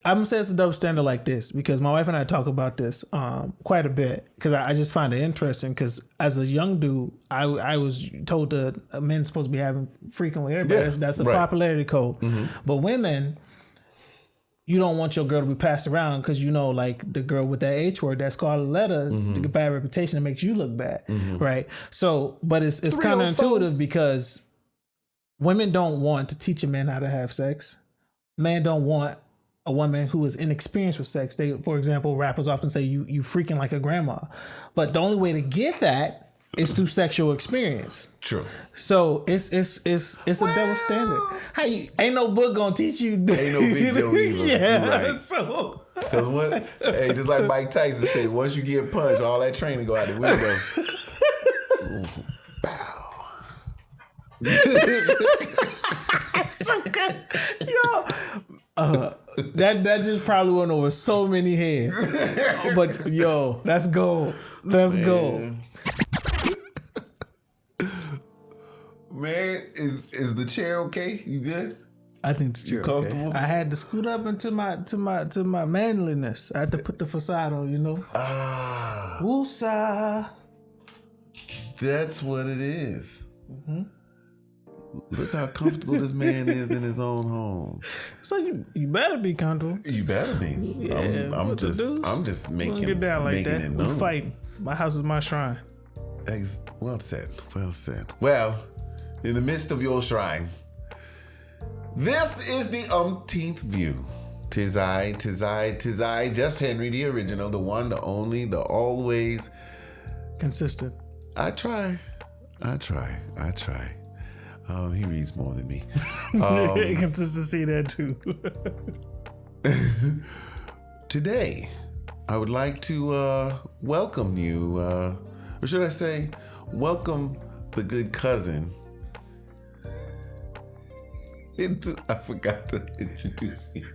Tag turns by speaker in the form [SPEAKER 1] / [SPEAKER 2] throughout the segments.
[SPEAKER 1] I'm gonna say it's a double standard like this because my wife and I talk about this quite a bit because I just find it interesting because as a young dude, I was told that men supposed to be having freaking with everybody. That's a popularity code. But women, you don't want your girl to be passed around because you know, like the girl with that H word, that's called a letter to get bad reputation that makes you look bad, right? So, but it's counterintuitive because women don't want to teach a man how to have sex. Men don't want a woman who is inexperienced with sex. They, for example, rappers often say you freaking like a grandma, but the only way to get that is through sexual experience.
[SPEAKER 2] True.
[SPEAKER 1] So it's a double standard. How you ain't no book gonna teach you? Ain't
[SPEAKER 2] no video either.
[SPEAKER 1] Yeah.
[SPEAKER 2] Right.
[SPEAKER 1] So
[SPEAKER 2] because what? Hey, just like Mike Tyson said, once you get punched, all that training go out the window. Bow.
[SPEAKER 1] So good. Yo. That just probably went over so many heads. But yo, that's gold. That's gold.
[SPEAKER 2] Man, is the chair okay? You good?
[SPEAKER 1] I think the chair okay. I had to scoot up into my manliness. I had to put the facade on, you know. Woosah.
[SPEAKER 2] That's what it is. Look how comfortable this man is in his own home.
[SPEAKER 1] So you better be comfortable.
[SPEAKER 2] You better be.
[SPEAKER 1] Yeah,
[SPEAKER 2] I'm just making
[SPEAKER 1] get down like
[SPEAKER 2] making
[SPEAKER 1] that.
[SPEAKER 2] it
[SPEAKER 1] We
[SPEAKER 2] known.
[SPEAKER 1] fighting. My house is my shrine.
[SPEAKER 2] Well said. Well said. Well, in the midst of your shrine, this is the umpteenth view. Tis I, JusHenry, the original, the one, the only, the always
[SPEAKER 1] Consistent.
[SPEAKER 2] I try. He reads more than me.
[SPEAKER 1] Consistency there too.
[SPEAKER 2] Today, I would like to welcome you, or should I say, welcome the good cousin. I forgot to introduce you.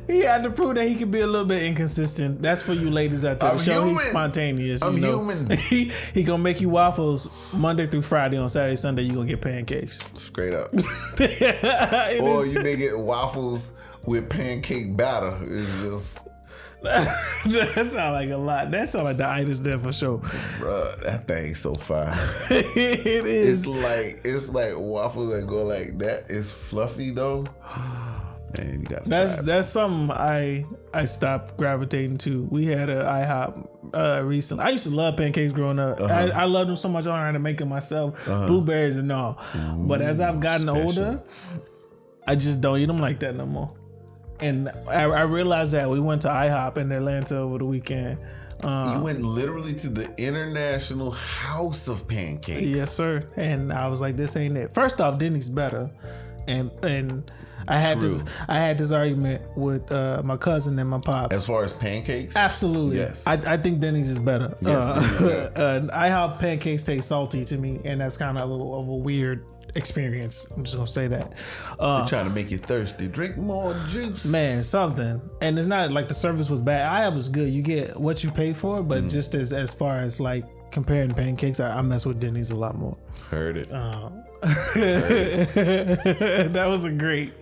[SPEAKER 1] He had to prove that he could be a little bit inconsistent. That's for you ladies out there. Show he's spontaneous.
[SPEAKER 2] I'm human.
[SPEAKER 1] He gonna make you waffles Monday through Friday. On Saturday, Sunday, you gonna get pancakes.
[SPEAKER 2] Straight up. Or you may get waffles with pancake batter. It's just...
[SPEAKER 1] That sound like a lot. That sound like the itis there for sure.
[SPEAKER 2] Bruh, that thing's so fire.
[SPEAKER 1] It is.
[SPEAKER 2] It's like waffles that go like that. It's fluffy though. Man, you got
[SPEAKER 1] that's something I stopped gravitating to. We had a IHOP recently. I used to love pancakes growing up. I loved them so much I learned how to make them myself, blueberries and all. But as I've gotten older, I just don't eat them like that no more. And I realized that we went to IHOP in Atlanta over the weekend.
[SPEAKER 2] You went literally to the International House of Pancakes.
[SPEAKER 1] Yes, sir. And I was like, this ain't it. First off, Denny's better. And I had this argument with my cousin and my pops.
[SPEAKER 2] As far as pancakes?
[SPEAKER 1] Absolutely.
[SPEAKER 2] Yes.
[SPEAKER 1] I think Denny's is better.
[SPEAKER 2] Yes,
[SPEAKER 1] IHOP pancakes taste salty to me, and that's kind of a weird experience. I'm just gonna say that.
[SPEAKER 2] They're trying to make you thirsty. Drink more juice.
[SPEAKER 1] Man, something. And it's not like the service was bad. IHOP was good. You get what you pay for, but just as far as like comparing pancakes, I mess with Denny's a lot more.
[SPEAKER 2] Heard it.
[SPEAKER 1] That was a great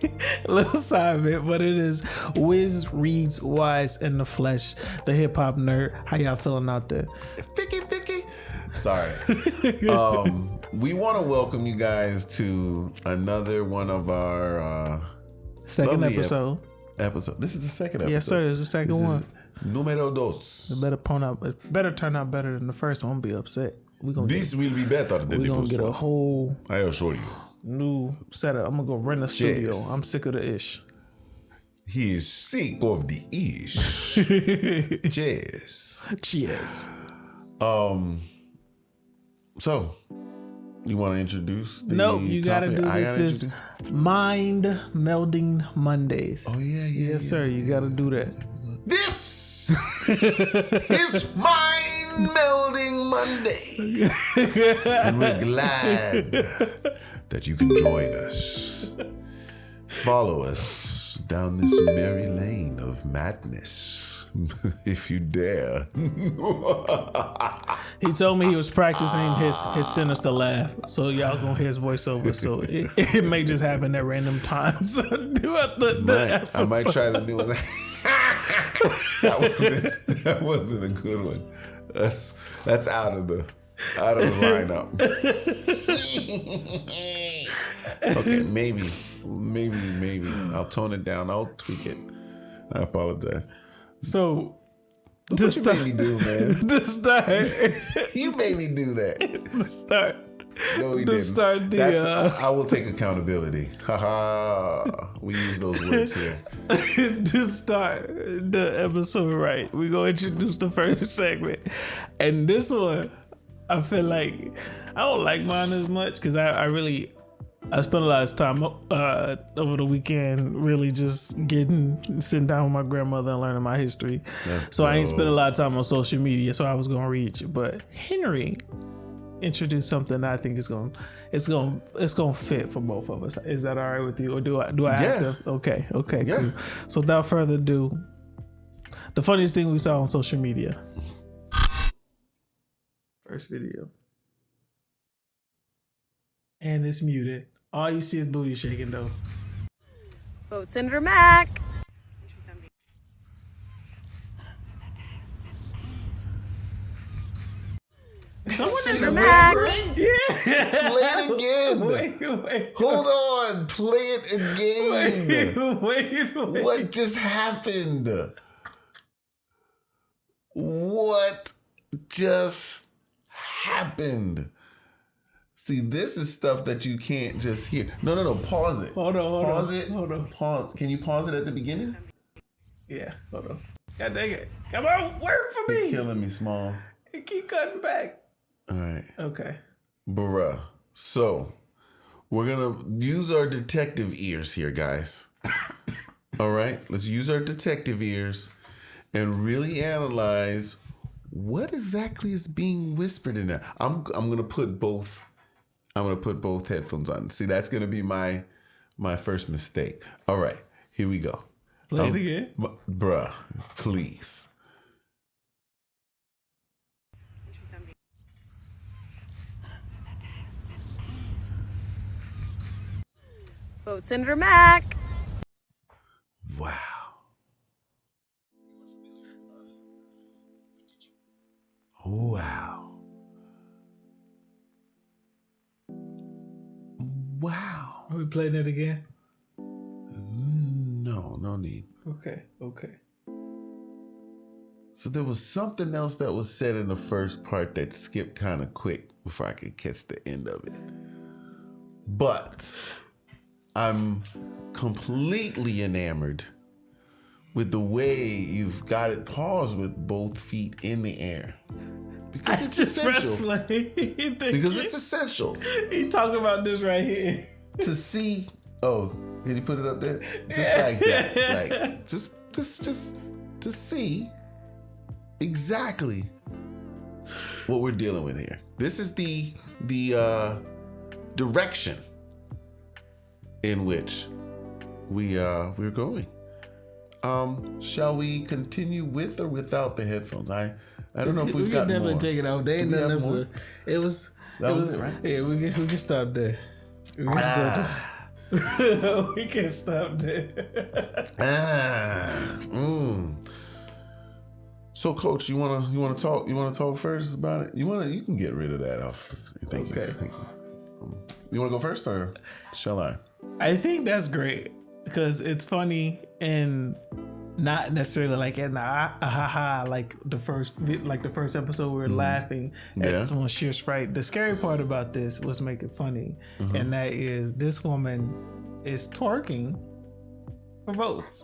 [SPEAKER 1] little side bit, but it is Wiz Reads Wise in the flesh, the hip hop nerd. How y'all feeling out there?
[SPEAKER 2] Vicky. Sorry. We want to welcome you guys to another one of our
[SPEAKER 1] second episode.
[SPEAKER 2] This is the second episode.
[SPEAKER 1] Yes, sir. It's the second one.
[SPEAKER 2] Número dos.
[SPEAKER 1] It better turn out better than the first one. I'll be upset.
[SPEAKER 2] This will be better than the first one.
[SPEAKER 1] We're gonna get a whole
[SPEAKER 2] I assure you.
[SPEAKER 1] new setup. I'm gonna go rent a studio.
[SPEAKER 2] Yes.
[SPEAKER 1] I'm sick of the ish.
[SPEAKER 2] He is sick of the ish. Cheers. So, you want to introduce the
[SPEAKER 1] No, you gotta do this. Is Mind Melding Mondays.
[SPEAKER 2] Oh yeah.
[SPEAKER 1] Yes, sir. You gotta do that.
[SPEAKER 2] This is Mind Melding Monday. And we're glad that you can join us. Follow us down this merry lane of madness. if you dare.
[SPEAKER 1] He told me he was practicing his sinister laugh, so y'all gonna hear his voiceover. So it may just happen at random times throughout the episode.
[SPEAKER 2] I might try to do it. That wasn't a good one. That's out of the lineup. Okay, maybe I'll tone it down. I'll tweak it. I apologize.
[SPEAKER 1] So,
[SPEAKER 2] what you made me do, man?
[SPEAKER 1] To start,
[SPEAKER 2] you made me do that.
[SPEAKER 1] To start.
[SPEAKER 2] No, we
[SPEAKER 1] to
[SPEAKER 2] didn't.
[SPEAKER 1] Start
[SPEAKER 2] I will take accountability. We use those words here.
[SPEAKER 1] To start the episode right, we're gonna introduce the first segment, and this one, I feel like I don't like mine as much because I spent a lot of time over the weekend really just sitting down with my grandmother and learning my history. So I ain't spent a lot of time on social media, so I was gonna reach. But Henry introduced something that I think it's gonna fit for both of us. Is that all right with you, or do I have to? Okay, yeah. Cool. So without further ado, the funniest thing we saw on social media. First video. And it's muted. All you see is booty shaking though.
[SPEAKER 3] Vote Senator Mack.
[SPEAKER 1] Someone
[SPEAKER 3] Senator Mack.
[SPEAKER 1] Yeah.
[SPEAKER 2] Play it again.
[SPEAKER 1] Wait.
[SPEAKER 2] Hold on. Play it again.
[SPEAKER 1] Wait.
[SPEAKER 2] What just happened? What just happened? See, this is stuff that you can't just hear. No. Pause it.
[SPEAKER 1] Hold on.
[SPEAKER 2] Hold on. Pause. Can you pause it at the beginning?
[SPEAKER 1] Yeah. Hold on. God dang it. Come on. Work for me.
[SPEAKER 2] You're killing me, Smalls.
[SPEAKER 1] It keep cutting back.
[SPEAKER 2] All right.
[SPEAKER 1] Okay.
[SPEAKER 2] Bruh. So, we're going to use our detective ears here, guys. All right? Let's use our detective ears and really analyze what exactly is being whispered in there. I'm going to put both headphones on. See, that's going to be my first mistake. All right. Here we go.
[SPEAKER 1] Play it again.
[SPEAKER 2] Bruh, please.
[SPEAKER 3] Vote Senator Mack.
[SPEAKER 2] Wow. Wow.
[SPEAKER 1] Are we playing it again?
[SPEAKER 2] No need.
[SPEAKER 1] Okay.
[SPEAKER 2] So there was something else that was said in the first part that skipped kind of quick before I could catch the end of it. But I'm completely enamored with the way you've got it paused with both feet in the air. Because it's essential. Because it's essential.
[SPEAKER 1] He talking about this right here.
[SPEAKER 2] To see, did he put it up there? Just like that. Like just to see exactly what we're dealing with here. This is the direction in which we're going. Shall we continue with or without the headphones? I don't know if we've got more. We can definitely
[SPEAKER 1] take it out. They ain't nothing else. It was it, right? Yeah, we can stop there. We can stop there.
[SPEAKER 2] So, Coach, you wanna talk first about it? You can get rid of that off the screen. Thank you. You wanna go first or shall I?
[SPEAKER 1] I think that's great because it's funny and not necessarily like in like the first episode we were laughing at someone's sheer fright. The scary part about this was make it funny, and that is this woman is twerking for votes.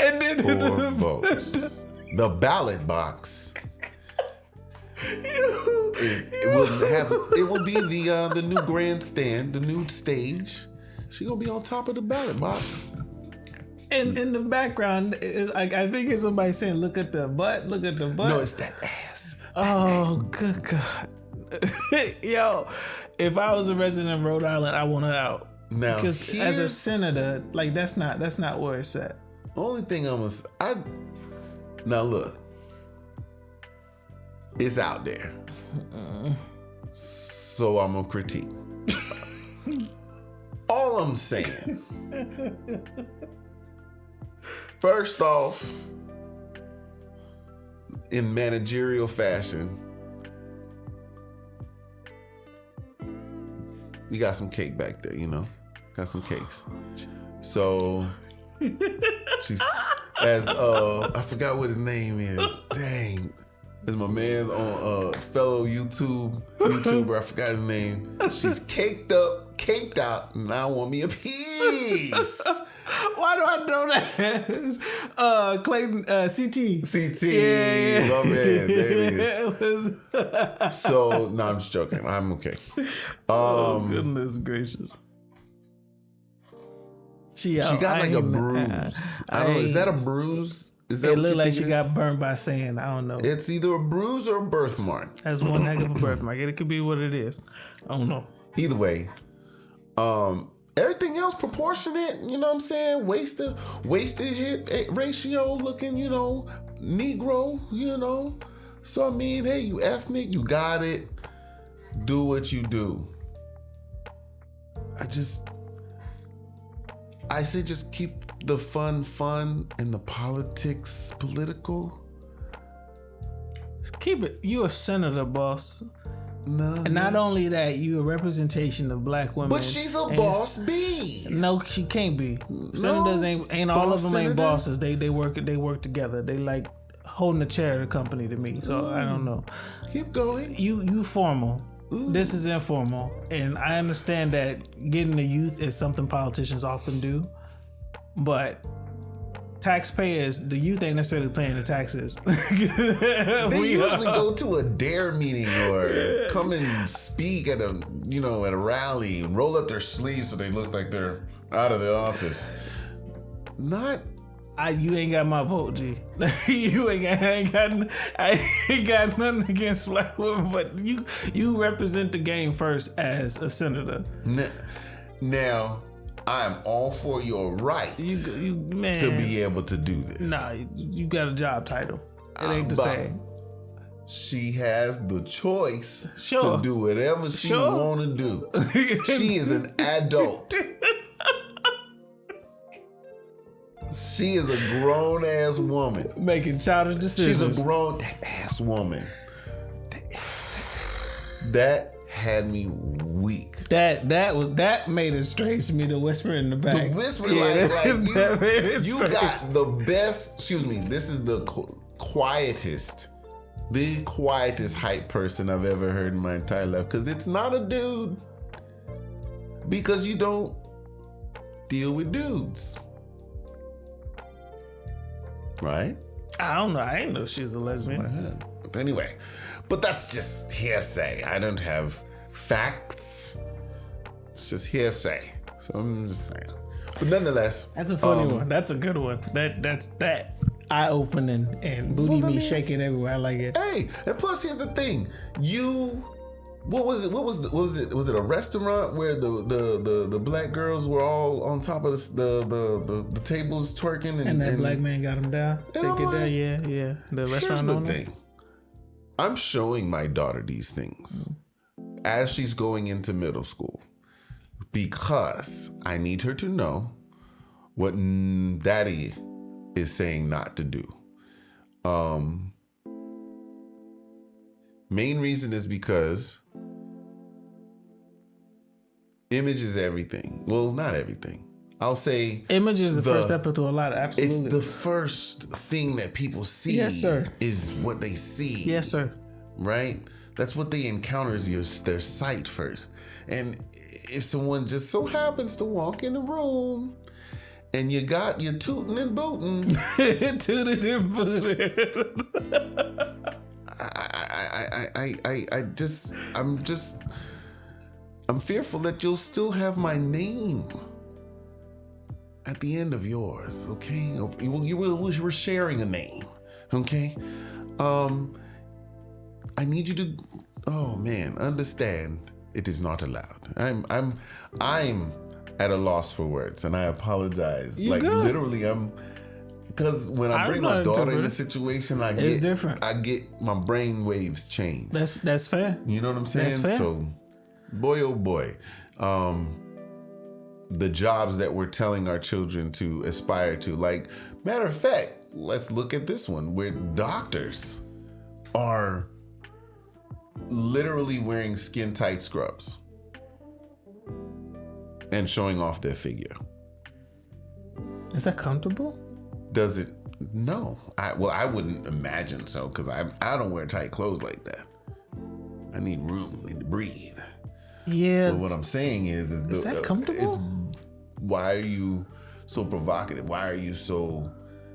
[SPEAKER 1] And then
[SPEAKER 2] for votes. The ballot box. It will be the new grandstand, the new stage. She gonna be on top of the ballot box.
[SPEAKER 1] And in the background is I think it's somebody saying, "Look at the butt, look at the butt."
[SPEAKER 2] No, it's that ass.
[SPEAKER 1] Oh, good God. Yo, if I was a resident of Rhode Island, I want her out.
[SPEAKER 2] Now,
[SPEAKER 1] because as a senator, like that's not where it's at.
[SPEAKER 2] Only thing now look, it's out there, so I'm gonna critique. All I'm saying, first off, in managerial fashion, you got some cake back there, got some cakes. So she's as I forgot what his name is. Dang. There's my man on fellow YouTuber, I forgot his name. She's caked out, and I want me a piece.
[SPEAKER 1] Why do I know that? Clayton, CT.
[SPEAKER 2] CT,
[SPEAKER 1] yeah.
[SPEAKER 2] my man. There it is. So, no, I'm just joking. I'm okay.
[SPEAKER 1] Oh, goodness gracious. She
[SPEAKER 2] got like a bruise. I don't know. Is that a bruise? Is that
[SPEAKER 1] it looked like she got burned by sand. I don't know.
[SPEAKER 2] It's either a bruise or a birthmark.
[SPEAKER 1] That's one heck of a birthmark. It could be what it is. I don't know.
[SPEAKER 2] Either way, everything else proportionate. You know what I'm saying? Wasted hip ratio looking. Negro. So I mean, hey, you ethnic, you got it. Do what you do. I say just keep the fun and the politics political.
[SPEAKER 1] Just keep it. You a senator, boss.
[SPEAKER 2] No.
[SPEAKER 1] And not only that, you a representation of black women.
[SPEAKER 2] But she's a boss bee.
[SPEAKER 1] No, she can't be. Senators ain't all of them
[SPEAKER 2] senator?
[SPEAKER 1] ain't bosses. They work together. They like holding the chair of the company to me. So I don't know.
[SPEAKER 2] Keep going.
[SPEAKER 1] You formal. This is informal, and I understand that getting the youth is something politicians often do, but taxpayers, the youth ain't necessarily paying the taxes.
[SPEAKER 2] They usually go to a DARE meeting or come and speak at a rally and roll up their sleeves so they look like they're out of the office.
[SPEAKER 1] You ain't got my vote, G. I ain't got nothing against black women, but you represent the game first as a senator.
[SPEAKER 2] Now, I'm all for your right
[SPEAKER 1] man,
[SPEAKER 2] to be able to do this.
[SPEAKER 1] Nah, you got a job title. It ain't the same.
[SPEAKER 2] She has the choice
[SPEAKER 1] to
[SPEAKER 2] do whatever she want to do. She is an adult. She is a grown ass woman
[SPEAKER 1] making childish decisions.
[SPEAKER 2] She's a grown ass woman. That had me weak.
[SPEAKER 1] That made it strange to me. The whisper in the back.
[SPEAKER 2] The whisper, you got the best. Excuse me. This is the quietest hype person I've ever heard in my entire life. Because it's not a dude. Because you don't deal with dudes. Right?
[SPEAKER 1] I don't know. I didn't know she was a lesbian.
[SPEAKER 2] But anyway, that's just hearsay. I don't have facts. It's just hearsay. So I'm just saying. But nonetheless,
[SPEAKER 1] that's a funny one. That's a good one. That's eye-opening and booty me shaking everywhere. I like it.
[SPEAKER 2] Hey, and plus here's the thing. What was it? Was it a restaurant where the black girls were all on top of the tables twerking
[SPEAKER 1] and that black man got them down? Say get down, yeah. The restaurant owner. Here's the thing.
[SPEAKER 2] I'm showing my daughter these things as she's going into middle school because I need her to know what daddy is saying not to do. Main reason is because image is everything. Well, not everything. I'll say
[SPEAKER 1] image is the first step into a lot of absolutely.
[SPEAKER 2] It's the first thing that people see.
[SPEAKER 1] Yes, sir.
[SPEAKER 2] Is what they see.
[SPEAKER 1] Yes, sir.
[SPEAKER 2] Right? That's what they encounter is their sight first. And if someone just so happens to walk in the room and you got your tooting and booting.
[SPEAKER 1] Tooting and booting.
[SPEAKER 2] I'm fearful that you'll still have my name at the end of yours, okay? We're sharing a name, okay? I need you to, understand it is not allowed. I'm at a loss for words, and I apologize.
[SPEAKER 1] You
[SPEAKER 2] like
[SPEAKER 1] good.
[SPEAKER 2] literally, because when I bring my daughter in the situation,
[SPEAKER 1] it's different.
[SPEAKER 2] I get my brain waves change.
[SPEAKER 1] That's fair.
[SPEAKER 2] You know what I'm saying?
[SPEAKER 1] That's fair.
[SPEAKER 2] So, boy, oh boy, the jobs that we're telling our children to aspire to. Like, matter of fact, let's look at this one where doctors are literally wearing skin tight scrubs and showing off their figure.
[SPEAKER 1] Is that comfortable?
[SPEAKER 2] Does it? No. I wouldn't imagine so, because I don't wear tight clothes like that. I need room, I need to breathe.
[SPEAKER 1] Yeah.
[SPEAKER 2] But what I'm saying is
[SPEAKER 1] that comfortable?
[SPEAKER 2] Why are you so provocative? Why are you so?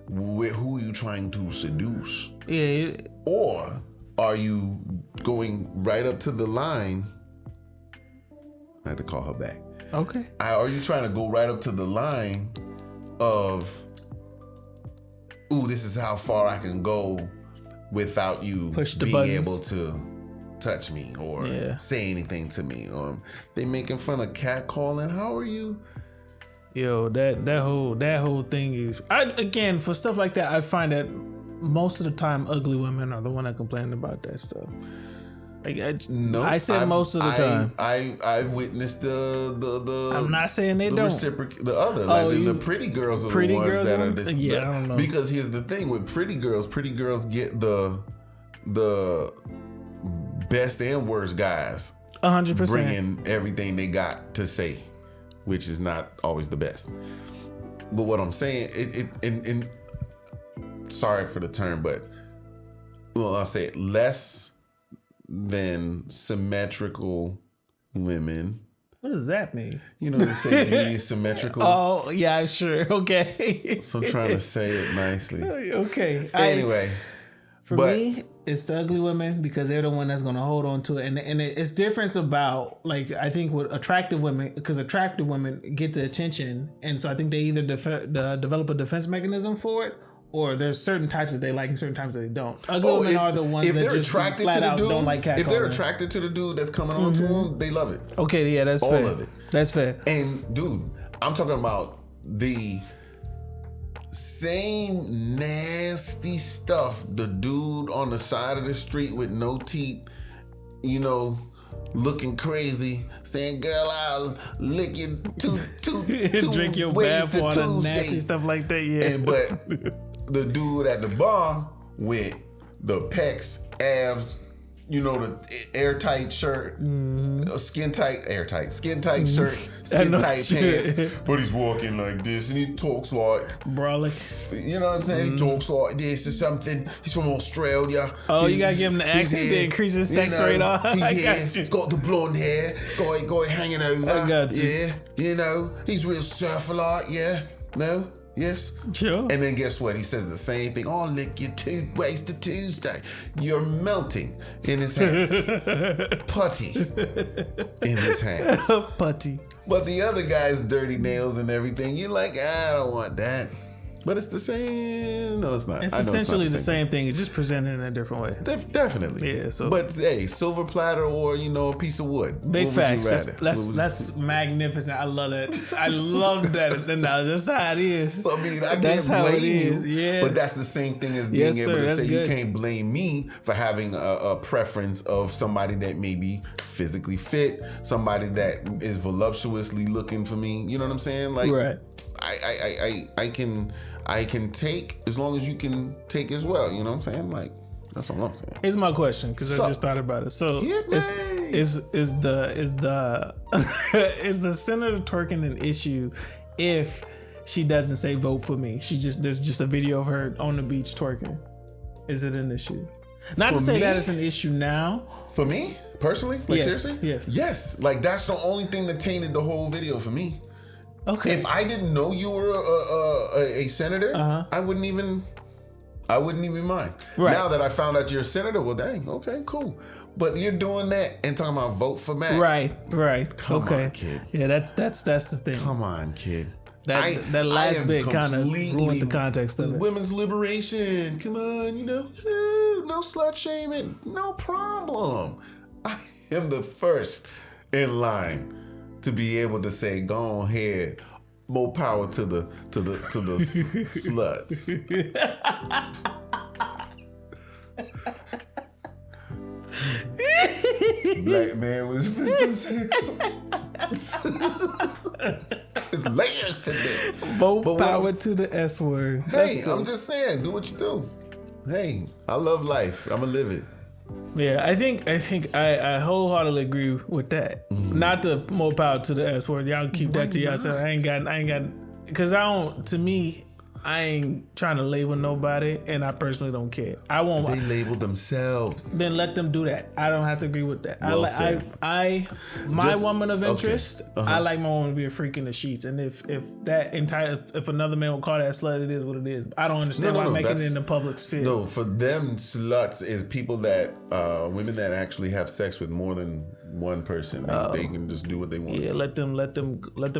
[SPEAKER 2] Who are you trying to seduce?
[SPEAKER 1] Yeah.
[SPEAKER 2] Or are you going right up to the line? I had to call her back.
[SPEAKER 1] Okay.
[SPEAKER 2] Are you trying to go right up to the line of, ooh, this is how far I can go without you being
[SPEAKER 1] buttons.
[SPEAKER 2] able to touch me or say anything to me? Or they making fun of catcalling. How are you?
[SPEAKER 1] Yo, that whole thing is, again, for stuff like that, I find that most of the time ugly women are the one that complain about that stuff. Like, I said most of the time.
[SPEAKER 2] I've witnessed the
[SPEAKER 1] I'm not saying they don't.
[SPEAKER 2] The other, the pretty girls are the ones that are this.
[SPEAKER 1] Yeah, I don't know.
[SPEAKER 2] Because here's the thing with pretty girls get the best and worst guys
[SPEAKER 1] 100%.
[SPEAKER 2] bringing everything they got to say, which is not always the best. But what I'm saying, it sorry for the term, but I'll say it, less than symmetrical women.
[SPEAKER 1] What does that mean?
[SPEAKER 2] You know they say beauty is symmetrical.
[SPEAKER 1] Oh, yeah, sure. Okay.
[SPEAKER 2] So I'm trying to say it nicely.
[SPEAKER 1] Okay.
[SPEAKER 2] Anyway.
[SPEAKER 1] For me, it's the ugly women, because they're the one that's going to hold on to it. And it's difference about, like, I think with attractive women, because attractive women get the attention. And so I think they either develop a defense mechanism for it, or there's certain types that they like and certain types that they don't. Ugly women are the ones that just flat out don't like catcalling.
[SPEAKER 2] If they're attracted to the dude that's coming on to them, they love it.
[SPEAKER 1] Okay, yeah, that's fair.
[SPEAKER 2] All of it.
[SPEAKER 1] That's fair.
[SPEAKER 2] And dude, I'm talking about the same nasty stuff the dude on the side of the street with no teeth, you know, looking crazy, saying, "Girl, I'll lick you two
[SPEAKER 1] drink your
[SPEAKER 2] ways to
[SPEAKER 1] water,
[SPEAKER 2] Tuesday."
[SPEAKER 1] nasty stuff like that. Yeah.
[SPEAKER 2] But the dude at the bar with the pecs, abs, you know, the airtight shirt, skin tight shirt, skin tight pants, but he's walking like this and he talks like
[SPEAKER 1] brolic.
[SPEAKER 2] You know what I'm saying? He talks like this or something. He's from Australia.
[SPEAKER 1] Oh, you gotta give him the accent to increase his sex rate.
[SPEAKER 2] He's got the blonde hair. He's got it hanging over.
[SPEAKER 1] I got you.
[SPEAKER 2] Yeah, you know, he's real surfer like. Yeah, no. Yes.
[SPEAKER 1] Sure.
[SPEAKER 2] And then guess what? He says the same thing. "Oh, lick your waist to Tuesday." You're melting in his hands. Putty in his hands.
[SPEAKER 1] Putty.
[SPEAKER 2] But the other guy's dirty nails and everything. You're like, I don't want that. But it's the same. No, it's not.
[SPEAKER 1] It's essentially the same thing. It's just presented in a different way.
[SPEAKER 2] Definitely.
[SPEAKER 1] Yeah. So,
[SPEAKER 2] but hey, silver platter or a piece of wood.
[SPEAKER 1] Big facts. That's magnificent. I love that. I love that. No, that's how it is.
[SPEAKER 2] So I mean, I can't blame you.
[SPEAKER 1] Yeah.
[SPEAKER 2] But that's the same thing as being able to say you can't blame me for having a preference of somebody that may be physically fit, somebody that is voluptuously looking for me. You know what I'm saying? Like,
[SPEAKER 1] right.
[SPEAKER 2] I can take as long as you can take as well. You know what I'm saying? Like, that's all I'm saying.
[SPEAKER 1] Here's my question, because I just thought about it. So is the senator twerking an issue if she doesn't say vote for me? There's just a video of her on the beach twerking. Is it an issue? Not to say that it's an issue now.
[SPEAKER 2] For me personally, like,
[SPEAKER 1] yes,
[SPEAKER 2] seriously, yes. Like, that's the only thing that tainted the whole video for me.
[SPEAKER 1] Okay.
[SPEAKER 2] If I didn't know you were a senator, I wouldn't even mind.
[SPEAKER 1] Right.
[SPEAKER 2] Now that I found out you're a senator, well, dang, okay, cool. But you're doing that and talking about vote for Matt.
[SPEAKER 1] Right.
[SPEAKER 2] Come on, kid.
[SPEAKER 1] Yeah, that's the thing.
[SPEAKER 2] Come on, kid.
[SPEAKER 1] That last bit kind of ruined the context of it.
[SPEAKER 2] Women's liberation. Come on, no slut shaming. No problem. I am the first in line to be able to say, "Go ahead, more power to the sluts." Black man was. It's layers to this.
[SPEAKER 1] More power to the S word.
[SPEAKER 2] Hey, I'm just saying, do what you do. Hey, I love life. I'ma live it.
[SPEAKER 1] Yeah, I think I wholeheartedly agree with that. Not the more power to the S word. Y'all keep that to yourself. I ain't got, because to me, I ain't trying to label nobody, and I personally don't care. I won't.
[SPEAKER 2] They label themselves.
[SPEAKER 1] Then let them do that. I don't have to agree with that.
[SPEAKER 2] Well
[SPEAKER 1] My
[SPEAKER 2] Just-
[SPEAKER 1] woman of interest,
[SPEAKER 2] okay. Uh-huh.
[SPEAKER 1] I like my woman to be a freak in the sheets. And if another man will call that slut, it is what it is. I don't understand why making it in the public sphere.
[SPEAKER 2] No, for them, sluts is people that women that actually have sex with more than one person. They can just do what they want.
[SPEAKER 1] Yeah, let them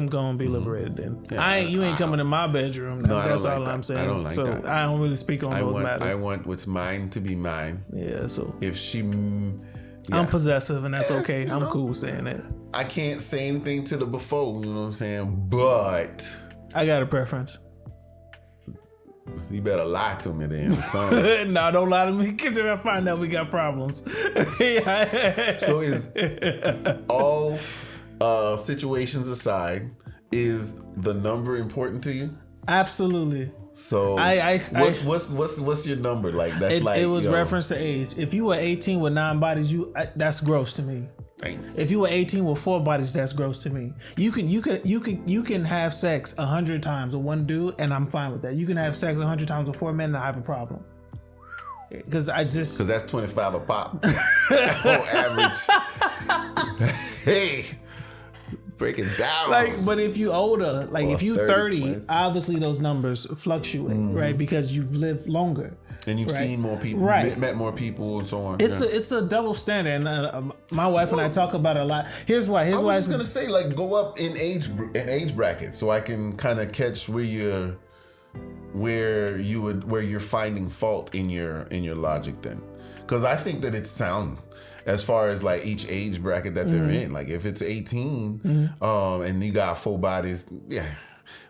[SPEAKER 1] go and be liberated. Then you ain't coming in my bedroom.
[SPEAKER 2] No,
[SPEAKER 1] That's
[SPEAKER 2] I don't
[SPEAKER 1] all
[SPEAKER 2] like
[SPEAKER 1] I'm
[SPEAKER 2] that.
[SPEAKER 1] saying.
[SPEAKER 2] I don't like
[SPEAKER 1] so
[SPEAKER 2] that.
[SPEAKER 1] I don't really speak on those matters.
[SPEAKER 2] I want what's mine to be mine.
[SPEAKER 1] Yeah, so
[SPEAKER 2] If she,
[SPEAKER 1] I'm possessive, and that's okay.
[SPEAKER 2] you
[SPEAKER 1] I'm
[SPEAKER 2] know.
[SPEAKER 1] cool saying that.
[SPEAKER 2] I can't say anything to the before. You know what I'm saying? But
[SPEAKER 1] I got a preference.
[SPEAKER 2] you better lie to me then. Son.
[SPEAKER 1] No, don't lie to me, because if I find out we got problems.
[SPEAKER 2] So is all situations aside, is the number important to you?
[SPEAKER 1] Absolutely.
[SPEAKER 2] So what's your number? Like that's
[SPEAKER 1] It was reference to age. If you were 18 with 9 bodies, that's gross to me.
[SPEAKER 2] Dang.
[SPEAKER 1] If you were 18 with 4 bodies, that's gross to me. You can have sex 100 times with one dude, and I'm fine with that. You can have sex 100 times with 4 men, and I have a problem. Because
[SPEAKER 2] that's 25 a pop on average. Hey, break it down.
[SPEAKER 1] but if you older, if you 30,
[SPEAKER 2] 20.
[SPEAKER 1] obviously those numbers fluctuate, right? Because you've lived longer.
[SPEAKER 2] And you've
[SPEAKER 1] right.
[SPEAKER 2] seen more people,
[SPEAKER 1] Right.
[SPEAKER 2] met more people, and so on.
[SPEAKER 1] It's a double standard, and my wife and I talk about it a lot. Here's why.
[SPEAKER 2] I was just gonna say, go up in age bracket, so I can kind of catch where you're finding fault in your logic then, because I think that it's sound as far as each age bracket that they're in. Like if it's 18, and you got 4 bodies, yeah.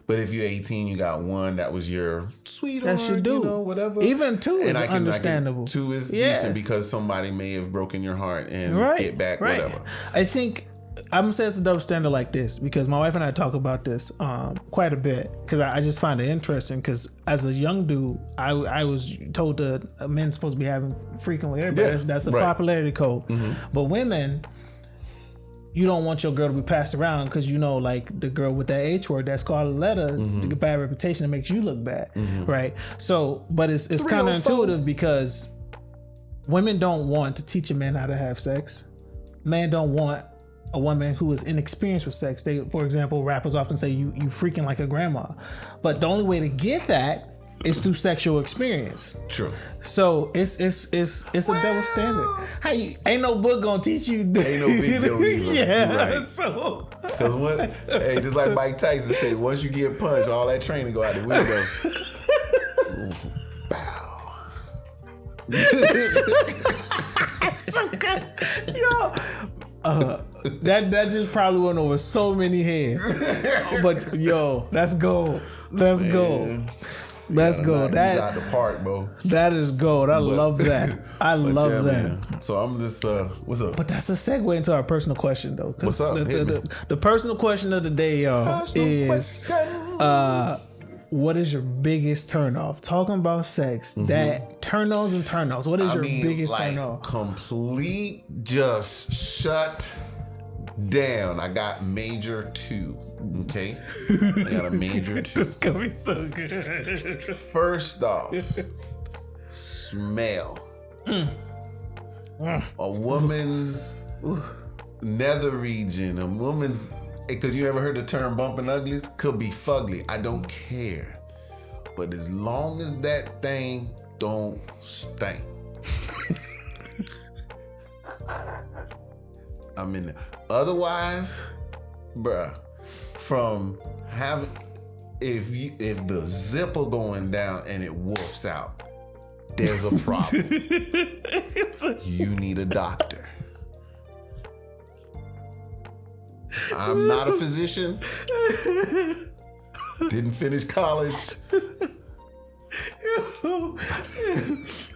[SPEAKER 2] But if you're 18, you got 1 that was your sweetheart,
[SPEAKER 1] That should do.
[SPEAKER 2] whatever.
[SPEAKER 1] Even 2 is understandable.
[SPEAKER 2] 2 is
[SPEAKER 1] Yeah.
[SPEAKER 2] decent because somebody may have broken your heart and get back,
[SPEAKER 1] right.
[SPEAKER 2] whatever.
[SPEAKER 1] I think I'm gonna say it's a double standard like this because my wife and I talk about this quite a bit because I just find it interesting because as a young dude, I was told that men supposed to be having freaking with everybody.
[SPEAKER 2] Yeah,
[SPEAKER 1] That's a
[SPEAKER 2] right.
[SPEAKER 1] popularity code. But women, you don't want your girl to be passed around because the girl with that H word, that's called a letter, to get bad reputation, that makes you look bad, right? So, but it's counterintuitive because women don't want to teach a man how to have sex. Men don't want a woman who is inexperienced with sex. They, for example, rappers often say you freaking like a grandma, but the only way to get that is through sexual experience.
[SPEAKER 2] True.
[SPEAKER 1] So it's a double standard. How you ain't no book gonna teach you?
[SPEAKER 2] Ain't no video either.
[SPEAKER 1] Yeah.
[SPEAKER 2] Right.
[SPEAKER 1] So
[SPEAKER 2] Because just like Mike Tyson said, once you get punched, all that training go out the window. Ooh, bow.
[SPEAKER 1] so good. That just probably went over so many heads. But that's gold. That's gold. Let's go.
[SPEAKER 2] That out the park, bro.
[SPEAKER 1] That is gold. I love that. I love that.
[SPEAKER 2] Man. So I'm just what's up?
[SPEAKER 1] But that's a segue into our personal question, though.
[SPEAKER 2] What's up?
[SPEAKER 1] The personal question of the day, y'all, is what is your biggest turnoff? Talking about sex, that turn-ons and turn-offs. What is your biggest turn-off?
[SPEAKER 2] Complete, just shut down. I got major 2. Okay, I got a major 2.
[SPEAKER 1] This gonna be so good.
[SPEAKER 2] First off, smell. A woman's nether region, a woman's, because you ever heard the term bumping uglies? Could be fugly. I don't care. But as long as that thing don't stink. I'm in there. Otherwise, bruh, from having, if the zipper going down and it woofs out, there's a problem. You need a doctor. I'm not a physician. Didn't finish college.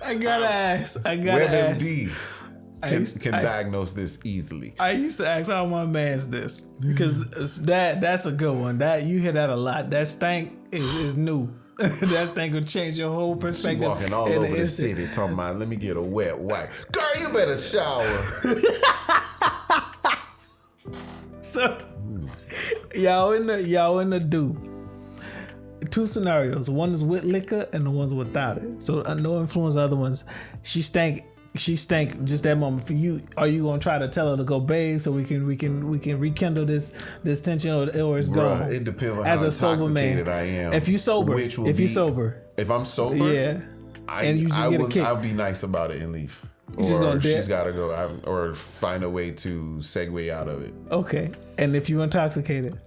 [SPEAKER 1] I gotta ask.
[SPEAKER 2] WebMD can diagnose this easily.
[SPEAKER 1] I used to ask how my man's this because that's a good one. That you hear that a lot. That stank is new. That stank will change your whole
[SPEAKER 2] She
[SPEAKER 1] perspective.
[SPEAKER 2] walking all over the city talking about, let me get a wet wipe. Girl, you better shower.
[SPEAKER 1] So y'all in the do. Two scenarios. One is with liquor and the one's without it. So no influence. The other ones, she stank just that moment. For you, are you gonna try to tell her to go bathe so we can rekindle this tension, or it's gone?
[SPEAKER 2] It depends on
[SPEAKER 1] as
[SPEAKER 2] how
[SPEAKER 1] a sober
[SPEAKER 2] intoxicated
[SPEAKER 1] man.
[SPEAKER 2] I am.
[SPEAKER 1] If you sober, if
[SPEAKER 2] I'm sober,
[SPEAKER 1] yeah, and you just get a kick,
[SPEAKER 2] I'll be nice about it and leave.
[SPEAKER 1] You just gonna
[SPEAKER 2] she's got to go, or find a way to segue out of it.
[SPEAKER 1] Okay, and if you intoxicated,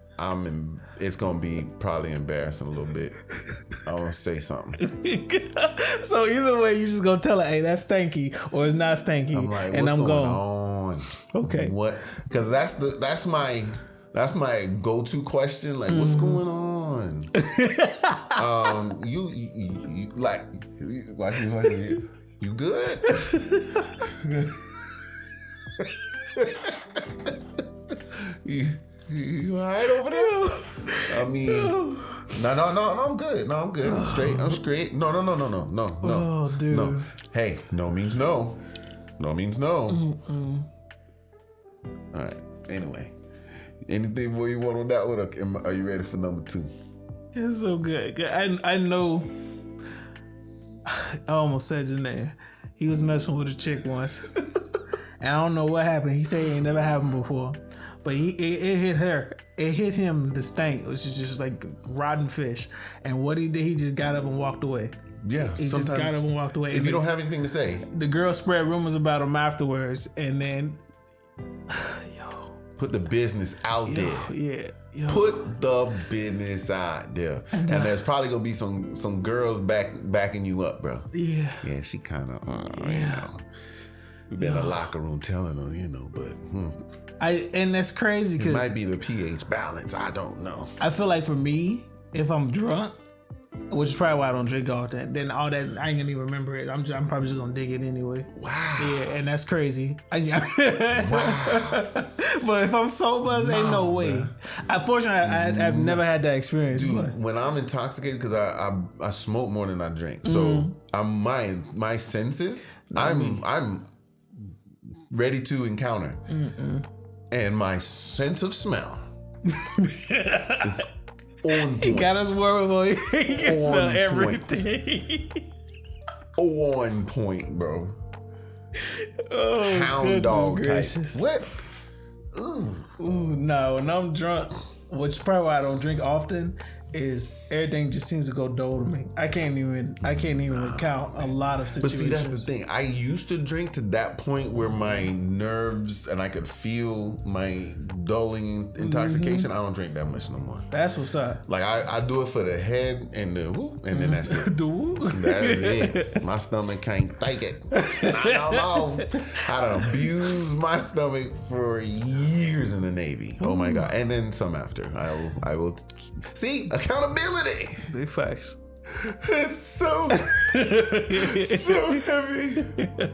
[SPEAKER 2] it's gonna be probably embarrassing a little bit. I'm gonna say something.
[SPEAKER 1] So either way, you just gonna tell her, "Hey, that's stanky," or "It's not stanky,"
[SPEAKER 2] I'm like,
[SPEAKER 1] and
[SPEAKER 2] what's
[SPEAKER 1] I'm
[SPEAKER 2] going
[SPEAKER 1] gone.
[SPEAKER 2] on?
[SPEAKER 1] Okay,
[SPEAKER 2] what? Because that's my go-to question. Like, what's going on? You like watch you good? You all right over there? I mean, no, I'm good. No, I'm good. I'm straight. I'm straight. No.
[SPEAKER 1] Oh, dude.
[SPEAKER 2] No. Hey, no means no. No means no.
[SPEAKER 1] Mm-mm.
[SPEAKER 2] All right. Anyway, anything more you want on that one? Are you ready for number 2?
[SPEAKER 1] It's so good. I know. I almost said your name. He was messing with a chick once, and I don't know what happened. He said it ain't never happened before. But it hit her. It hit him, the stank, which is just like rotten fish. And what he did, he just got up and walked away.
[SPEAKER 2] Yeah,
[SPEAKER 1] he just got up and walked away.
[SPEAKER 2] If you don't have anything to say,
[SPEAKER 1] the girl spread rumors about him afterwards, and then,
[SPEAKER 2] put the business out there.
[SPEAKER 1] Yeah,
[SPEAKER 2] put the business out there, and there's probably gonna be some girls backing you up, bro.
[SPEAKER 1] Yeah,
[SPEAKER 2] she kind of, we been in the locker room telling her, but.
[SPEAKER 1] And that's crazy because
[SPEAKER 2] it might be the pH balance. I don't know.
[SPEAKER 1] I feel like for me, if I'm drunk, which is probably why I don't drink all that, then all that I ain't gonna even remember it. I'm probably just gonna dig it anyway.
[SPEAKER 2] Wow.
[SPEAKER 1] Yeah, and that's crazy.
[SPEAKER 2] Wow.
[SPEAKER 1] But if I'm sober, ain't no way. Unfortunately, I've never had that experience.
[SPEAKER 2] Dude, when I'm intoxicated, because I smoke more than I drink, so I'm my senses. I'm ready to encounter. And my sense of smell is on point.
[SPEAKER 1] He got us worried before he can smell everything.
[SPEAKER 2] On point, bro.
[SPEAKER 1] Oh,
[SPEAKER 2] hound dog
[SPEAKER 1] gracious.
[SPEAKER 2] Type. What?
[SPEAKER 1] Ooh, no. When I'm drunk, which is probably why I don't drink often, is everything just seems to go dull to me. I can't even recount a lot of situations.
[SPEAKER 2] But see, that's the thing. I used to drink to that point where my nerves and I could feel my dulling intoxication. I don't drink that much no more.
[SPEAKER 1] That's what's up.
[SPEAKER 2] Like I do it for the head and the whoop, and then that's it.
[SPEAKER 1] The whoop?
[SPEAKER 2] That is it. My stomach can't take it. I don't know. I done abused my stomach for years in the Navy. Oh my God. And then some after. I will see. Accountability.
[SPEAKER 1] Big facts.
[SPEAKER 2] It's so heavy.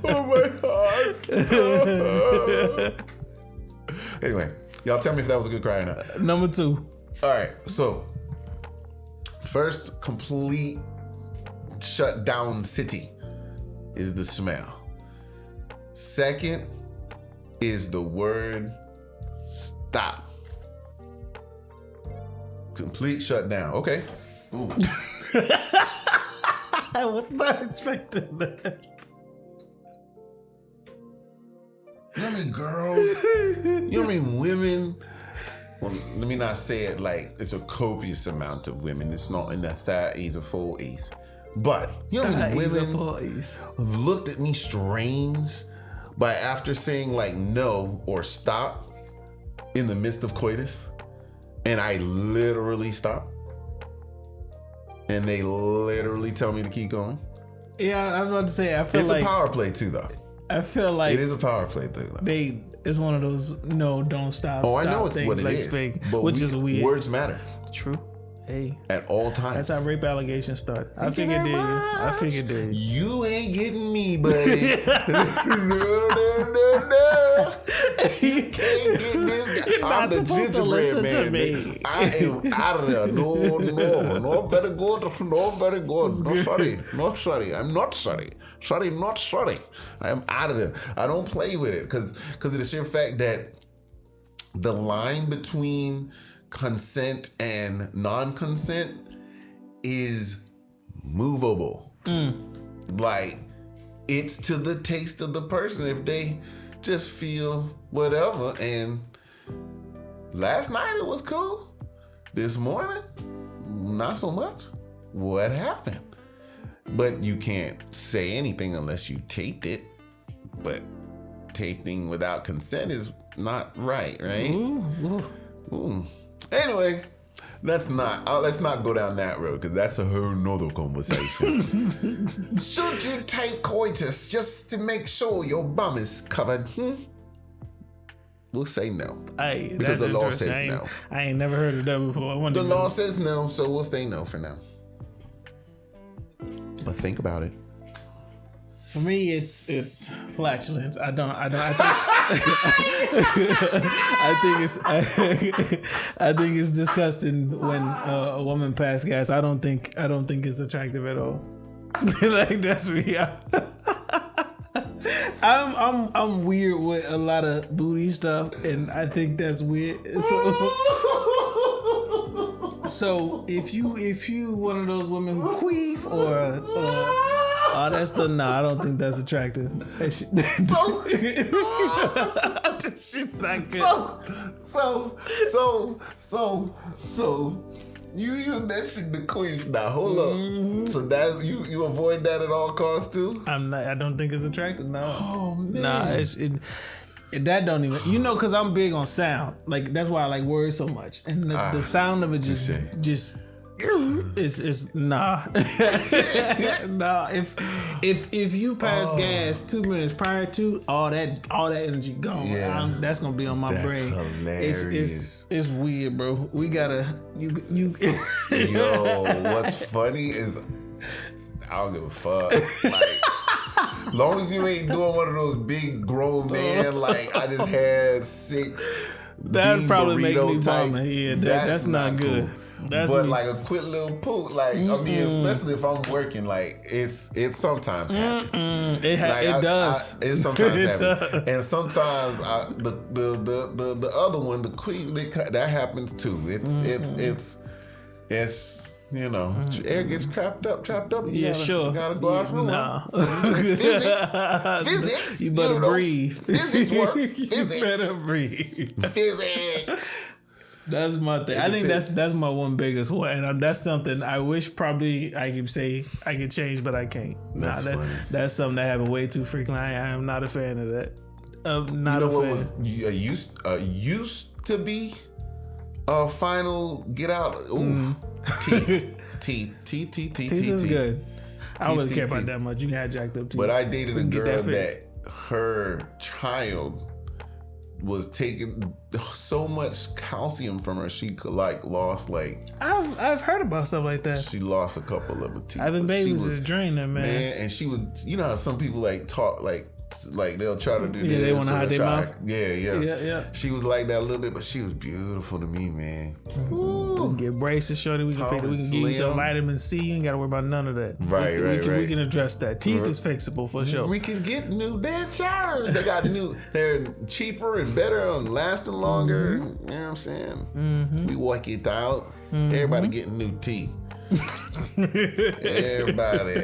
[SPEAKER 2] Oh my heart. Anyway, y'all tell me if that was a good cry or not.
[SPEAKER 1] Number 2.
[SPEAKER 2] All right. So first, complete shut down city is the smell. Second is the word stop. Complete shutdown. Okay. Ooh.
[SPEAKER 1] I was not expecting that.
[SPEAKER 2] You know how many girls? You know how many women? Well, let me not say it like it's a copious amount of women. It's not in the 30s or 40s. But you know how many women have looked at me strange by after saying like no or stop in the midst of coitus? And I literally stop. And they literally tell me to keep going.
[SPEAKER 1] Yeah, I was about to say, I feel
[SPEAKER 2] it's
[SPEAKER 1] like...
[SPEAKER 2] It's a power play too, though.
[SPEAKER 1] I feel like...
[SPEAKER 2] It is a power play thing, though.
[SPEAKER 1] It's one of those don't stop.
[SPEAKER 2] Oh, I know
[SPEAKER 1] stop
[SPEAKER 2] it's what it
[SPEAKER 1] like
[SPEAKER 2] is.
[SPEAKER 1] Fake,
[SPEAKER 2] But
[SPEAKER 1] which is weird.
[SPEAKER 2] Words matter
[SPEAKER 1] True. Hey,
[SPEAKER 2] at all times.
[SPEAKER 1] that's how rape allegations start. I figured you. I figured you.
[SPEAKER 2] You ain't getting me, buddy. No. You can't get this guy.
[SPEAKER 1] You're not
[SPEAKER 2] I'm the
[SPEAKER 1] supposed to
[SPEAKER 2] gingerbread
[SPEAKER 1] listen
[SPEAKER 2] man.
[SPEAKER 1] to me.
[SPEAKER 2] I am out of there. No better go. No better go. No sorry. I'm not sorry. Sorry, not sorry. I am out of there. I don't play with it because of the sheer fact that the line between consent and non-consent is movable. Like, it's to the taste of the person. If they just feel whatever, and last night it was cool, this morning not so much. What happened? But you can't say anything unless you taped it. But taping without consent is not right? Ooh. Anyway, let's not go down that road, because that's a whole nother conversation. Should you take coitus just to make sure your bum is covered? We'll say no.
[SPEAKER 1] Hey,
[SPEAKER 2] because the law says
[SPEAKER 1] I
[SPEAKER 2] no.
[SPEAKER 1] I ain't never heard of that before.
[SPEAKER 2] The law says no, so we'll say no for now. But think about it.
[SPEAKER 1] For me, it's flatulence. I think it's disgusting when a woman passes gas. I don't think it's attractive at all. Like, that's me. I'm weird with a lot of booty stuff, and I think that's weird. So if you one of those women who queef or oh, that's the I don't think that's attractive. That shit, shit's not good.
[SPEAKER 2] So you mentioned the queef. Now hold up. So that's you avoid that at all costs too?
[SPEAKER 1] I don't think it's attractive. No.
[SPEAKER 2] Oh man.
[SPEAKER 1] Nah, that don't even because I'm big on sound. Like, that's why I like words so much, and the sound of it just it's nah. Nah. If you pass gas 2 minutes prior to, all that energy gone.
[SPEAKER 2] Yeah.
[SPEAKER 1] That's gonna be on my brain.
[SPEAKER 2] Hilarious.
[SPEAKER 1] It's weird, bro. We gotta you.
[SPEAKER 2] Yo, what's funny is I don't give a fuck. Like, as long as you ain't doing one of those big grown men, like I just had 6.
[SPEAKER 1] That'd probably make me
[SPEAKER 2] type,
[SPEAKER 1] vomit. Yeah, that's not good.
[SPEAKER 2] Cool.
[SPEAKER 1] That's
[SPEAKER 2] but
[SPEAKER 1] me.
[SPEAKER 2] like a quick little poop, like I mean, especially if I'm working, like it sometimes happens.
[SPEAKER 1] It does.
[SPEAKER 2] It sometimes happens, and sometimes the other one, the queen, that happens too. It's air gets trapped up. You gotta go out somewhere.
[SPEAKER 1] Nah.
[SPEAKER 2] Physics.
[SPEAKER 1] You better breathe.
[SPEAKER 2] Physics works. Physics.
[SPEAKER 1] You better breathe.
[SPEAKER 2] Physics.
[SPEAKER 1] That's my thing. I think that's my one biggest one, and that's something I wish probably I could say I could change, but I can't. That's something that happens way too frequently. I am not a fan of that.
[SPEAKER 2] What was used to be a final get out? Ooh, teeth
[SPEAKER 1] is good. I don't really care about that much. You can have jacked up teeth.
[SPEAKER 2] But I dated a girl that her child was taking so much calcium from her, she could lost
[SPEAKER 1] I've heard about stuff like that.
[SPEAKER 2] She lost a couple of her teeth.
[SPEAKER 1] I think babies is draining, man.
[SPEAKER 2] And she was, how some people talk like they'll try to do this.
[SPEAKER 1] They want to hide their mouth.
[SPEAKER 2] Yeah. She was like that a little bit, but she was beautiful to me, man.
[SPEAKER 1] We can get braces, shorty. We can give you some vitamin C. You ain't got to worry about none of that.
[SPEAKER 2] Right.
[SPEAKER 1] We can address that. Teeth is fixable for sure.
[SPEAKER 2] We can get new dentures. They got they're cheaper and better and lasting longer. You know what I'm saying? We work it out. Everybody getting new teeth. Everybody.